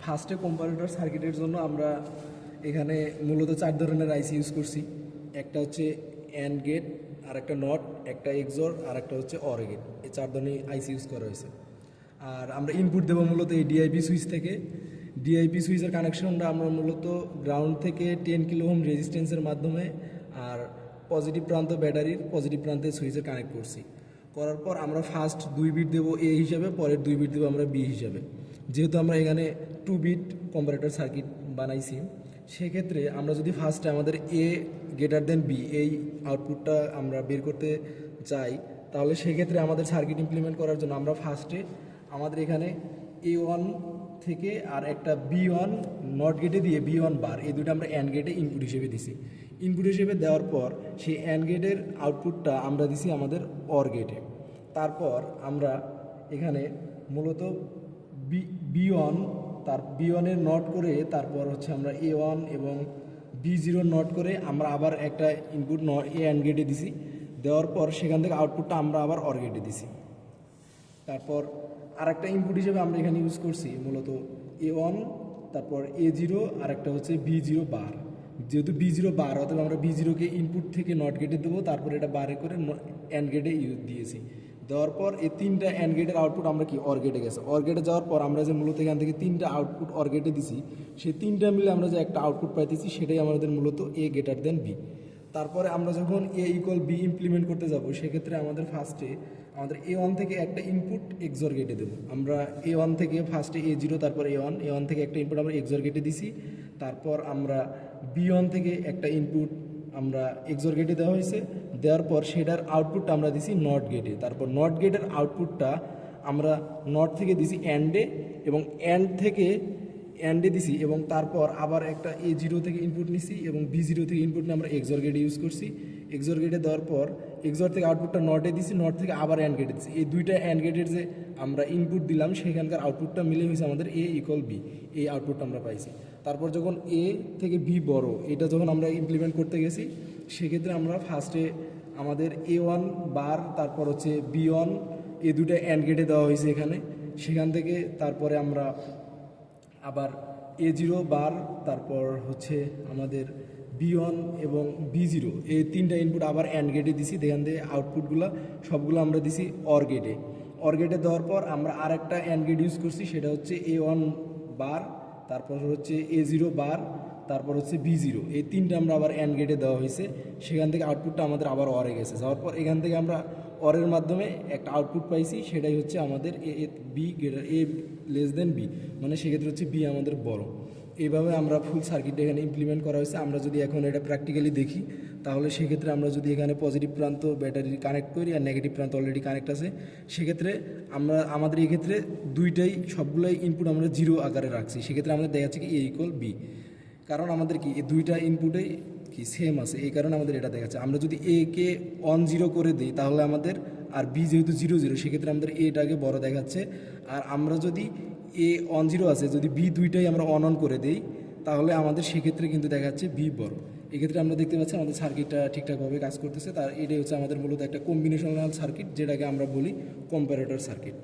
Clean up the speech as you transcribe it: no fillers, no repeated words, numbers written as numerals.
ফার্স্টে কম্পারেটর সার্কিটের জন্য আমরা এখানে মূলত 4 ধরনের আইসি ইউজ করছি। একটা হচ্ছে অ্যান্ড গেট, আর একটা নট, একটা এক্সর, আর একটা হচ্ছে অর গেট। এই 4 ধরনের আইসি ইউজ করা হয়েছে। আর আমরা ইনপুট দেবো মূলত এই ডিআইপি সুইচ থেকে। ডিআইপি সুইচের কানেকশনটা আমরা মূলত গ্রাউন্ড থেকে 10 কিলো ওহম রেজিস্ট্যান্সের মাধ্যমে আর পজিটিভ প্রান্ত ব্যাটারির পজিটিভ প্রান্তে সুইচের কানেক্ট করছি। করার পর আমরা ফার্স্ট 2 বিট দেবো এ হিসাবে, পরের 2 বিট দেবো আমরা বি হিসাবে। যেহেতু আমরা এখানে 2 বিট কম্পারেটর সার্কিট বানাইছি, সেক্ষেত্রে আমরা যদি ফার্স্টে আমাদের এ গ্রেটার দেন বি এই আউটপুটটা আমরা বের করতে চাই, তাহলে সেক্ষেত্রে আমাদের সার্কিট ইমপ্লিমেন্ট করার জন্য আমরা ফার্স্টে আমাদের এখানে A1 থেকে আর একটা B1 নট গেটে দিয়ে B1 বার, এই দুটো আমরা অ্যান্ড গেটে ইনপুট হিসেবে দিছি। ইনপুট হিসেবে দেওয়ার পর সেই অ্যান্ড গেটের আউটপুটটা আমরা দিছি আমাদের অর গেটে। তারপর আমরা এখানে মূলত B1 তার B1-এর নট করে তারপর হচ্ছে আমরা A1 এবং B0 নট করে আমরা আবার একটা ইনপুট এ অ্যান্ড গেটে দিছি। দেওয়ার পর সেখান থেকে আউটপুটটা আমরা আবার অর গেটে দিছি। তারপর আর একটা ইনপুট হিসেবে আমরা এখানে ইউজ করছি মূলত A1, তারপর A0, আর একটা হচ্ছে B0 বার। যেহেতু B0 বার, অথবা আমরা B0-কে ইনপুট থেকে নট গেটে দেবো, তারপর এটা বারে করে অ্যান্ড গেটে দিয়েছি। দেওয়ার পর এই 3টা অ্যান্ড গেটের আউটপুট আমরা কি অর গেটে গেছে। অর গেটে যাওয়ার পর আমরা যে মূলত এখান থেকে 3টা আউটপুট অর গেটে দিছি, সেই 3টা মিলে আমরা যে একটা আউটপুট পাইতেছি সেটাই আমাদের মূলত এ গ্রেটার দেন বি। তারপরে আমরা যখন এ ইকুয়াল বি ইমপ্লিমেন্ট করতে যাব, সেক্ষেত্রে আমাদের ফার্স্টে আমাদের A1 থেকে একটা ইনপুট এক্সর গেটে দেবো। আমরা A1 থেকে ফার্স্টে A0, তারপর A1 থেকে একটা ইনপুট আমরা এক্সর গেটে দিছি। তারপর আমরা B1 থেকে একটা ইনপুট আমরা এক্সর গেটে দেওয়া হয়েছে। দেওয়ার পর সেটার আউটপুটটা আমরা দিছি নট গেটে। তারপর নট গেটের আউটপুটটা আমরা নট থেকে দিছি অ্যান্ডে, এবং অ্যান্ড থেকে অ্যান্ডে দিছি, এবং তারপর আবার একটা A0 থেকে ইনপুট নিছি এবং B0 থেকে ইনপুট নিয়ে আমরা এক্সর গেটে ইউজ করছি। এক্সর গেটে দেওয়ার পর এক্সর থেকে আউটপুটটা নটে দিছি, নট থেকে আবার অ্যান্ড গেটে দিছি। এই দুইটা অ্যান্ড গেটের যে আমরা ইনপুট দিলাম, সেখানকার আউটপুটটা মিলে হয়েছে আমাদের এ ইকুয়াল বি। এই আউটপুটটা আমরা পাইছি। তারপর যখন এ থেকে বি বড়, এটা যখন আমরা ইমপ্লিমেন্ট করতে গেছি, সেক্ষেত্রে আমরা ফার্স্টে আমাদের A1 বার, তারপর হচ্ছে B1, এই দুটো অ্যান্ড গেটে দেওয়া হয়েছে এখানে। সেখান থেকে তারপরে আমরা আবার A0 বার, তারপর হচ্ছে আমাদের B1 এবং B0, এই 3টা ইনপুট আবার অ্যান্ড গেটে দিছি। এখান থেকে আউটপুটগুলো সবগুলো আমরা দিছি অর গেটে। অর গেটে দেওয়ার পর আমরা আর একটা অ্যান্ড গেট ইউজ করছি, সেটা হচ্ছে A1 বার, তারপর হচ্ছে A0 বার, তারপর হচ্ছে B0, এই 3টা আমরা আবার অ্যান্ড গেটে দেওয়া হয়েছে। সেখান থেকে আউটপুটটা আমাদের আবার অরে গেছে। যাওয়ার পর এখান থেকে আমরা অরের মাধ্যমে একটা আউটপুট পাইছি, সেটাই হচ্ছে আমাদের বি গ্রেটার এ লেস দেন বি, মানে সেক্ষেত্রে হচ্ছে বি আমাদের বড়। এইভাবে আমরা ফুল সার্কিটটা এখানে ইমপ্লিমেন্ট করা হয়েছে। আমরা যদি এখন এটা প্র্যাকটিক্যালি দেখি, তাহলে সেক্ষেত্রে আমরা যদি এখানে পজিটিভ প্রান্ত ব্যাটারি কানেক্ট করি আর নেগেটিভ প্রান্ত অলরেডি কানেক্ট আছে, সেক্ষেত্রে আমরা আমাদের এই ক্ষেত্রে দুইটাই সবগুলোই ইনপুট আমরা 0 আকারে রাখছি। সেক্ষেত্রে আমাদের দেখা যাচ্ছে কি এ ইকুয়াল বি, কারণ আমাদের কি এই দুইটা ইনপুটেই কি সেম আছে, এই কারণে আমাদের এটা দেখাচ্ছে। আমরা যদি এ কে 1-0 করে দিই, তাহলে আমাদের আর বি যেহেতু 0-0, সেক্ষেত্রে আমাদের এটাকে বড় দেখাচ্ছে। আর আমরা যদি এ 1-0 আছে, যদি বি দুইটাই আমরা অন করে দিই, তাহলে আমাদের সেক্ষেত্রে কিন্তু দেখাচ্ছে বি বড়। এক্ষেত্রে আমরা দেখতে পাচ্ছি আমাদের সার্কিটটা ঠিকঠাকভাবে কাজ করতেছে। তার এটাই হচ্ছে আমাদের মূলত একটা কম্বিনেশনাল সার্কিট, যেটাকে আমরা বলি কম্পারেটর সার্কিট।